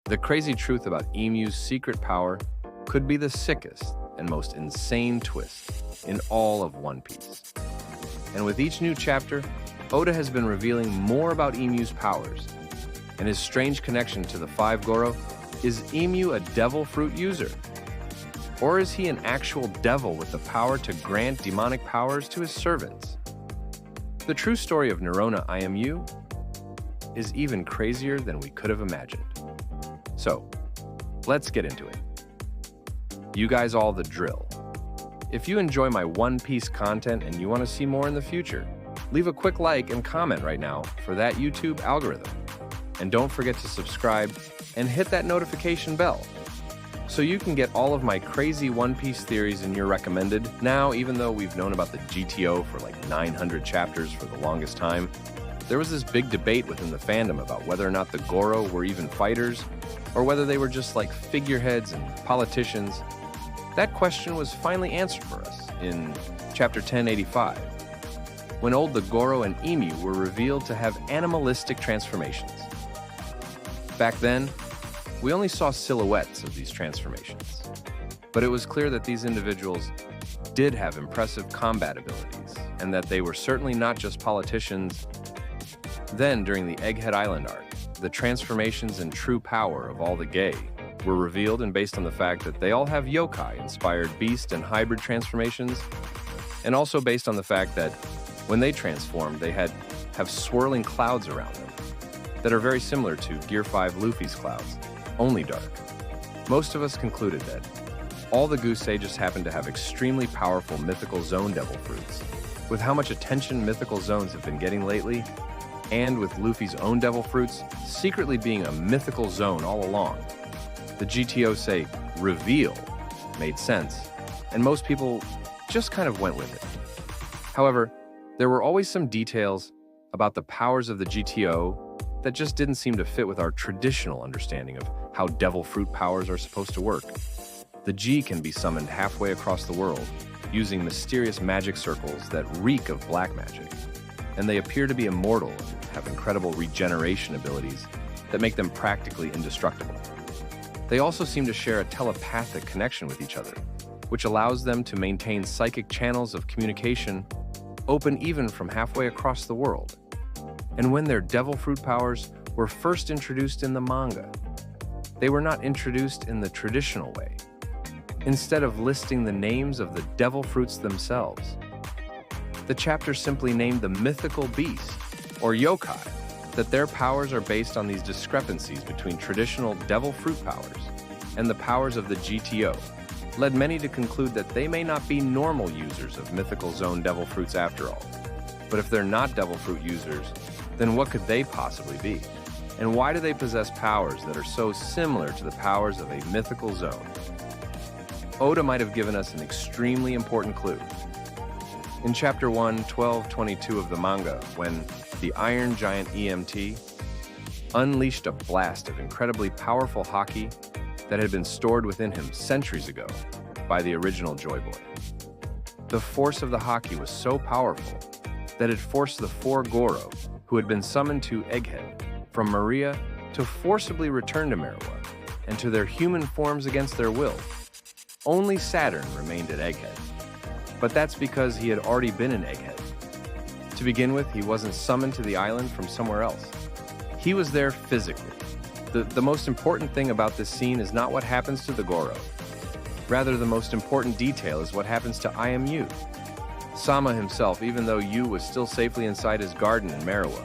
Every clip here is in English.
The crazy truth about Emu's secret power could be the sickest and most insane twist in all of One Piece. And with each new chapter, Oda has been revealing more about Emu's powers and his strange connection to the Five Goro. Is Emu a devil fruit user? Or is he an actual devil with the power to grant demonic powers to his servants? The true story of Nerona IMU is even crazier than we could have imagined. So, let's get into it. You guys all the drill. If you enjoy my One Piece content and you want to see more in the future, leave a quick like and comment right now for that YouTube algorithm. And don't forget to subscribe and hit that notification bell so you can get all of my crazy One Piece theories in your recommended. Now, even though we've known about the GTO for like 900 chapters for the longest time, there was this big debate within the fandom about whether or not the Goro were even fighters or whether they were just like figureheads and politicians. That question was finally answered for us in chapter 1085, when Old the Goro and Emu were revealed to have animalistic transformations. Back then, we only saw silhouettes of these transformations, but it was clear that these individuals did have impressive combat abilities and that they were certainly not just politicians. Then, during the Egghead Island arc, the transformations and true power of all the Gay were revealed, and based on the fact that they all have yokai-inspired beast and hybrid transformations, and also based on the fact that when they transform, they have swirling clouds around them that are very similar to Gear 5 Luffy's clouds, only dark. Most of us concluded that all the Gusei just happened to have extremely powerful mythical zone devil fruits. With how much attention mythical zones have been getting lately, and with Luffy's own devil fruits secretly being a mythical zone all along, the GTO say reveal made sense, and most people just kind of went with it. However, there were always some details about the powers of the GTO that just didn't seem to fit with our traditional understanding of how devil fruit powers are supposed to work. The G can be summoned halfway across the world using mysterious magic circles that reek of black magic, and they appear to be immortal and have incredible regeneration abilities that make them practically indestructible. They also seem to share a telepathic connection with each other, which allows them to maintain psychic channels of communication open even from halfway across the world. And when their devil fruit powers were first introduced in the manga, they were not introduced in the traditional way. Instead of listing the names of the devil fruits themselves, the chapter simply named the mythical beast, or yokai, that their powers are based on these discrepancies between traditional devil fruit powers and the powers of the GTO, led many to conclude that they may not be normal users of mythical zone devil fruits after all. But if they're not devil fruit users, then what could they possibly be? And why do they possess powers that are so similar to the powers of a mythical zone? Oda might have given us an extremely important clue. In chapter 1, 1222 of the manga, when the Iron Giant EMT unleashed a blast of incredibly powerful haki that had been stored within him centuries ago by the original Joy Boy. The force of the haki was so powerful that it forced the four Goro, who had been summoned to Egghead from Maria, to forcibly return to Meriwa and to their human forms against their will. Only Saturn remained at Egghead, but that's because he had already been in Egghead. To begin with, he wasn't summoned to the island from somewhere else. He was there physically. The most important thing about this scene is not what happens to the Goro. Rather, the most important detail is what happens to IMU. Sama himself, even though Yu was still safely inside his garden in Meriwa,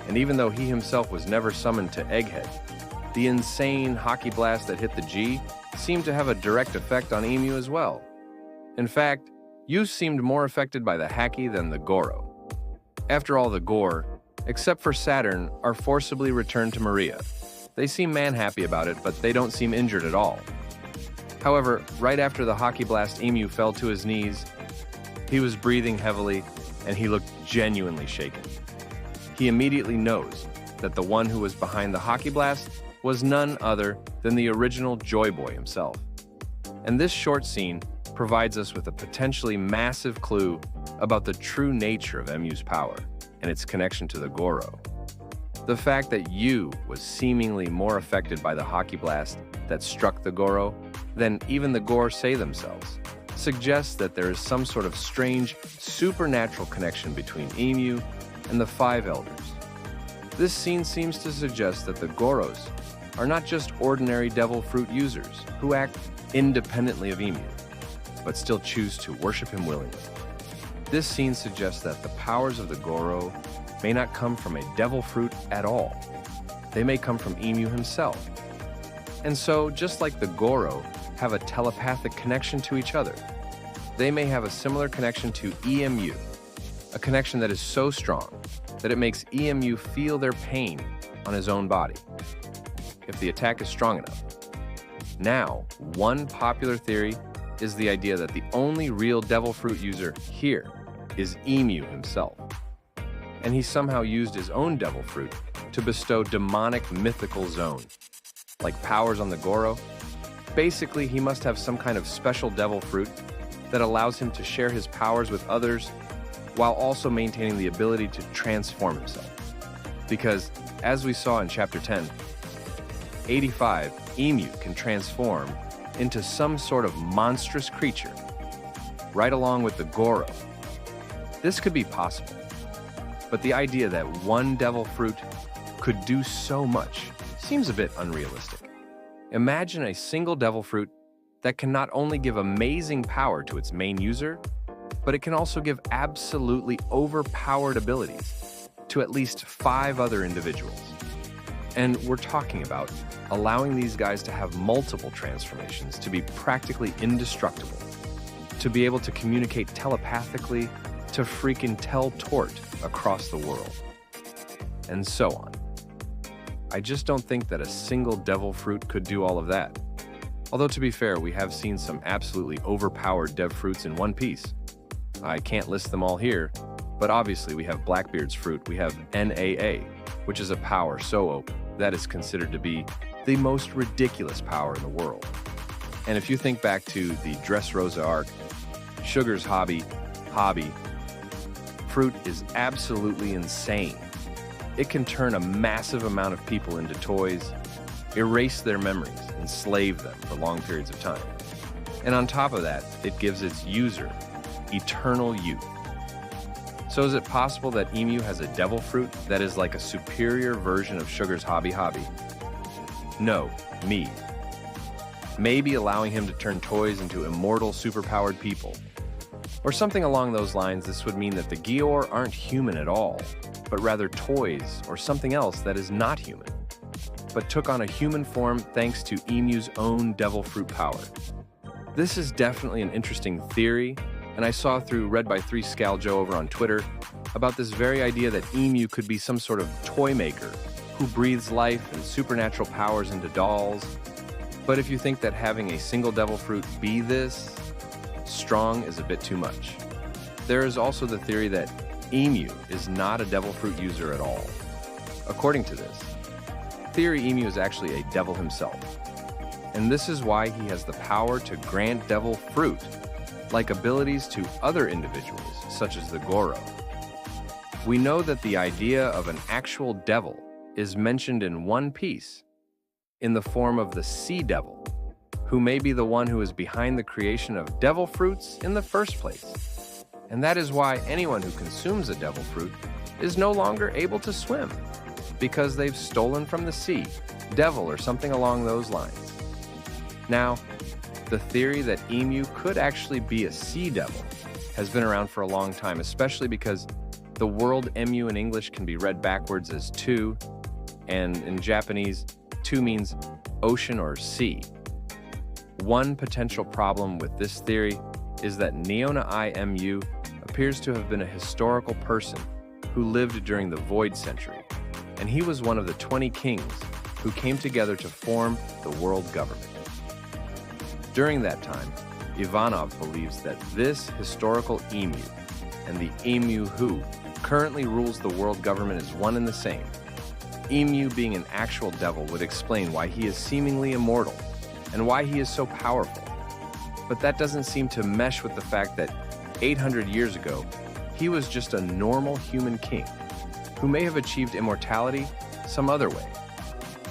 and even though he himself was never summoned to Egghead, the insane haki blast that hit the G seemed to have a direct effect on Emu as well. In fact, Yu seemed more affected by the haki than the Goro. After all, the Gore, except for Saturn, are forcibly returned to Maria. They seem man-happy about it, but they don't seem injured at all. However, right after the haki blast, Emu fell to his knees. He was breathing heavily, and he looked genuinely shaken. He immediately knows that the one who was behind the haki blast was none other than the original Joy Boy himself. And this short scene provides us with a potentially massive clue about the true nature of Emu's power and its connection to the Goro. The fact that Yu was seemingly more affected by the hockey blast that struck the Goro than even the Gorosei themselves suggests that there is some sort of strange, supernatural connection between Emu and the Five Elders. This scene seems to suggest that the Goros are not just ordinary devil fruit users who act independently of Emu, but still choose to worship him willingly. This scene suggests that the powers of the Goro may not come from a devil fruit at all. They may come from Emu himself. And so, just like the Goro have a telepathic connection to each other, they may have a similar connection to EMU, a connection that is so strong that it makes EMU feel their pain on his own body, if the attack is strong enough. Now, one popular theory is the idea that the only real devil fruit user here is Emu himself, and he somehow used his own devil fruit to bestow demonic mythical zone, like powers on the Goro. Basically, he must have some kind of special devil fruit that allows him to share his powers with others while also maintaining the ability to transform himself. Because, as we saw in Chapter 10, 85, Emu can transform into some sort of monstrous creature, right along with the Goro. This could be possible, but the idea that one devil fruit could do so much seems a bit unrealistic. Imagine a single devil fruit that can not only give amazing power to its main user, but it can also give absolutely overpowered abilities to at least 5 other individuals. And we're talking about allowing these guys to have multiple transformations, to be practically indestructible, to be able to communicate telepathically, to freaking tell tort across the world, and so on. I just don't think that a single devil fruit could do all of that. Although, to be fair, we have seen some absolutely overpowered dev fruits in One Piece. I can't list them all here, but obviously we have Blackbeard's fruit, we have NAA, which is a power so OP that is considered to be the most ridiculous power in the world. And if you think back to the Dressrosa arc, Sugar's hobby, fruit is absolutely insane. It can turn a massive amount of people into toys, erase their memories, enslave them for long periods of time. And on top of that, it gives its user eternal youth. So is it possible that Emu has a devil fruit that is like a superior version of Sugar's hobby? No, me. Maybe allowing him to turn toys into immortal, superpowered people. Or something along those lines. This would mean that the Gior aren't human at all, but rather toys or something else that is not human, but took on a human form thanks to Emu's own devil fruit power. This is definitely an interesting theory, and I saw through Read by 3 Scal Joe over on Twitter about this very idea that Emu could be some sort of toy maker who breathes life and supernatural powers into dolls. But if you think that having a single devil fruit be this strong is a bit too much. There is also the theory that Emu is not a devil fruit user at all. According to this theory, Emu is actually a devil himself. And this is why he has the power to grant devil fruit like abilities to other individuals, such as the Goro. We know that the idea of an actual devil is mentioned in One Piece in the form of the Sea Devil, who may be the one who is behind the creation of devil fruits in the first place. And that is why anyone who consumes a devil fruit is no longer able to swim, because they've stolen from the sea, devil or something along those lines. Now, the theory that Emu could actually be a sea devil has been around for a long time, especially because the word Emu in English can be read backwards as two, and in Japanese, two means ocean or sea. One potential problem with this theory is that Neona Emu appears to have been a historical person who lived during the Void Century, and he was one of the 20 kings who came together to form the world government. During that time, Ivanov believes that this historical Emu and the Emu who currently rules the world government is one and the same. Emu being an actual devil would explain why he is seemingly immortal and why he is so powerful. But that doesn't seem to mesh with the fact that 800 years ago, he was just a normal human king who may have achieved immortality some other way,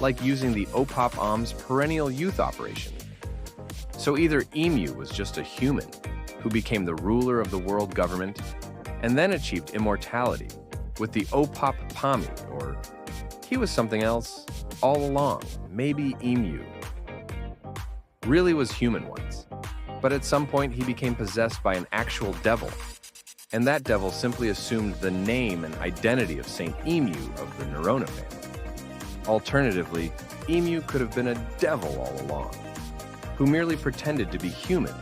like using the OPOP-OM's perennial youth operation. So either Emu was just a human who became the ruler of the world government and then achieved immortality with the OPOP-POMI, or he was something else all along. Maybe Emu really was human once, but at some point he became possessed by an actual devil, and that devil simply assumed the name and identity of Saint Emu of the Nerona family. Alternatively, Emu could have been a devil all along, who merely pretended to be human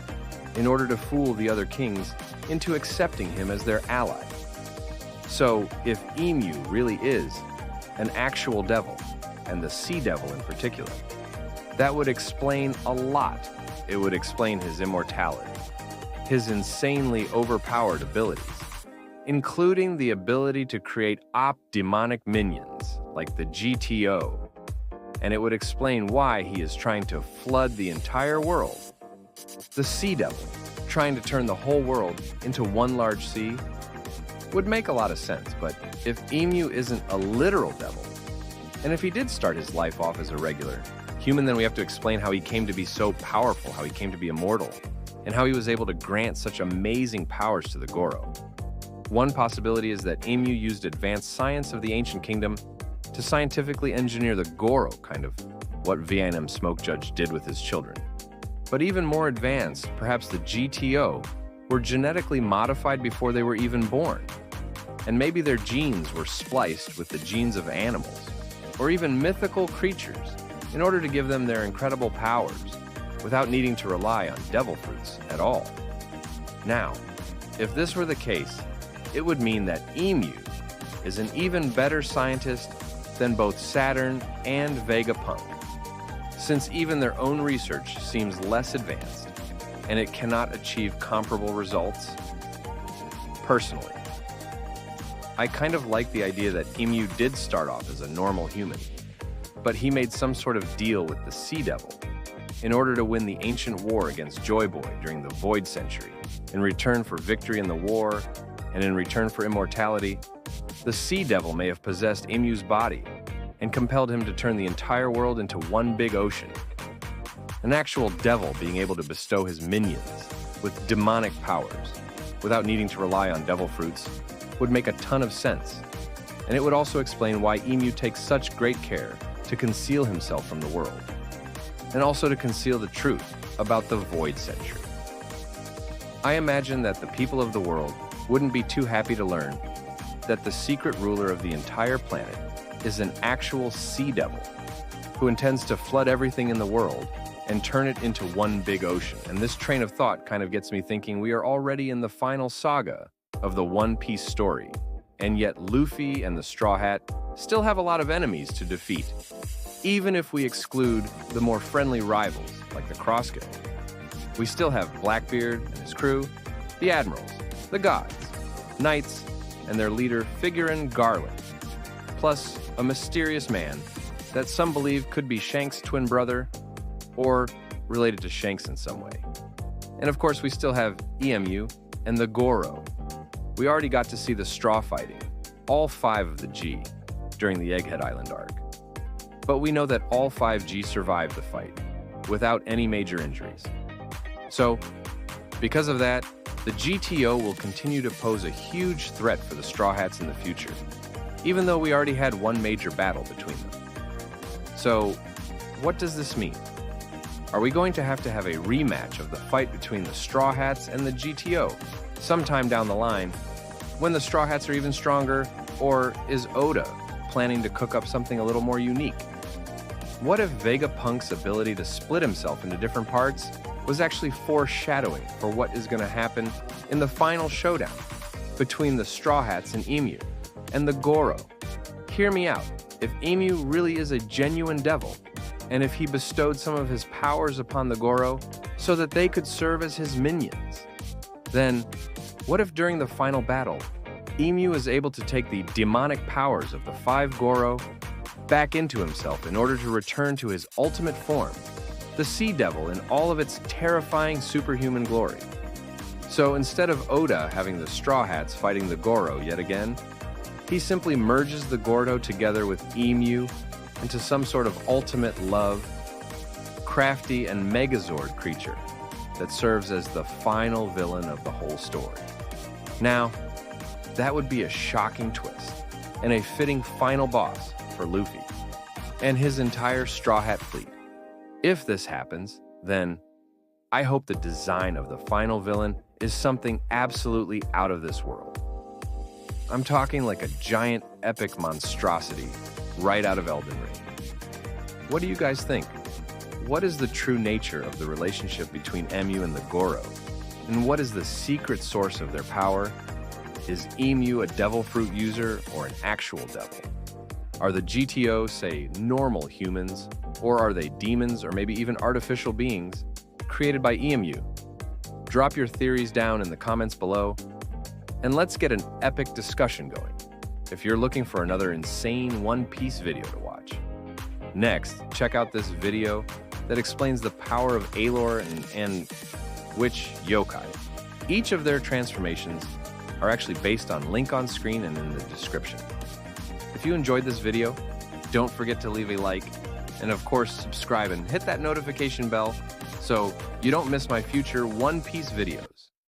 in order to fool the other kings into accepting him as their ally. So, if Emu really is an actual devil, and the sea devil in particular, that would explain a lot. It would explain his immortality, his insanely overpowered abilities, including the ability to create demonic minions like the GTO, and it would explain why he is trying to flood the entire world. The Sea Devil, trying to turn the whole world into one large sea, would make a lot of sense, but if Emu isn't a literal devil, and if he did start his life off as a regular human, then we have to explain how he came to be so powerful, how he came to be immortal, and how he was able to grant such amazing powers to the Goro. One possibility is that Emu used advanced science of the ancient kingdom to scientifically engineer the Goro, kind of what Vietnam Smoke Judge did with his children. But even more advanced, perhaps the GTO were genetically modified before they were even born. And maybe their genes were spliced with the genes of animals, or even mythical creatures, in order to give them their incredible powers, without needing to rely on devil fruits at all. Now, if this were the case, it would mean that Emu is an even better scientist than both Saturn and Vegapunk, since even their own research seems less advanced, and it cannot achieve comparable results. Personally, I kind of like the idea that Emu did start off as a normal human, but he made some sort of deal with the Sea Devil in order to win the ancient war against Joy Boy during the Void Century. In return for victory in the war, and in return for immortality, the Sea Devil may have possessed Emu's body and compelled him to turn the entire world into one big ocean. An actual devil being able to bestow his minions with demonic powers without needing to rely on devil fruits would make a ton of sense, and it would also explain why Emu takes such great care to conceal himself from the world, and also to conceal the truth about the Void Century. I imagine that the people of the world wouldn't be too happy to learn that the secret ruler of the entire planet is an actual sea devil who intends to flood everything in the world and turn it into one big ocean. And this train of thought kind of gets me thinking we are already in the final saga of the One Piece story, and yet Luffy and the Straw Hat still have a lot of enemies to defeat, even if we exclude the more friendly rivals like the Cross Guild. We still have Blackbeard and his crew, the Admirals, the Gods, Knights, and their leader Figurin Garland, plus a mysterious man that some believe could be Shanks' twin brother or related to Shanks in some way. And of course, we still have EMU and the Goro. We already got to see the straw fighting, all 5 of the G, during the Egghead Island arc. But we know that all 5 G survived the fight without any major injuries. So, because of that, the GTO will continue to pose a huge threat for the Straw Hats in the future, even though we already had one major battle between them. So, what does this mean? Are we going to have a rematch of the fight between the Straw Hats and the GTO sometime down the line, when the Straw Hats are even stronger, or is Oda planning to cook up something a little more unique? What if Vegapunk's ability to split himself into different parts was actually foreshadowing for what is going to happen in the final showdown between the Straw Hats and Emu and the Goro? Hear me out. If Emu really is a genuine devil, and if he bestowed some of his powers upon the Goro so that they could serve as his minions, then what if during the final battle, Emu is able to take the demonic powers of the 5 Goro back into himself in order to return to his ultimate form, the Sea Devil in all of its terrifying superhuman glory? So instead of Oda having the Straw Hats fighting the Goro yet again, He simply merges the Gordo together with Emu into some sort of ultimate love, crafty and Megazord creature that serves as the final villain of the whole story. Now, that would be a shocking twist and a fitting final boss for Luffy and his entire Straw Hat fleet. If this happens, then I hope the design of the final villain is something absolutely out of this world. I'm talking like a giant epic monstrosity right out of Elden Ring. What do you guys think? What is the true nature of the relationship between Emu and the Goro? And what is the secret source of their power? Is Emu a devil fruit user or an actual devil? Are the GTO, say, normal humans, or are they demons or maybe even artificial beings created by Emu? Drop your theories down in the comments below, and let's get an epic discussion going if you're looking for another insane One Piece video to watch. Next, check out this video that explains the power of Aelor and which yokai. Each of their transformations are actually based on link on screen and in the description. If you enjoyed this video, don't forget to leave a like, and of course subscribe and hit that notification bell so you don't miss my future One Piece videos.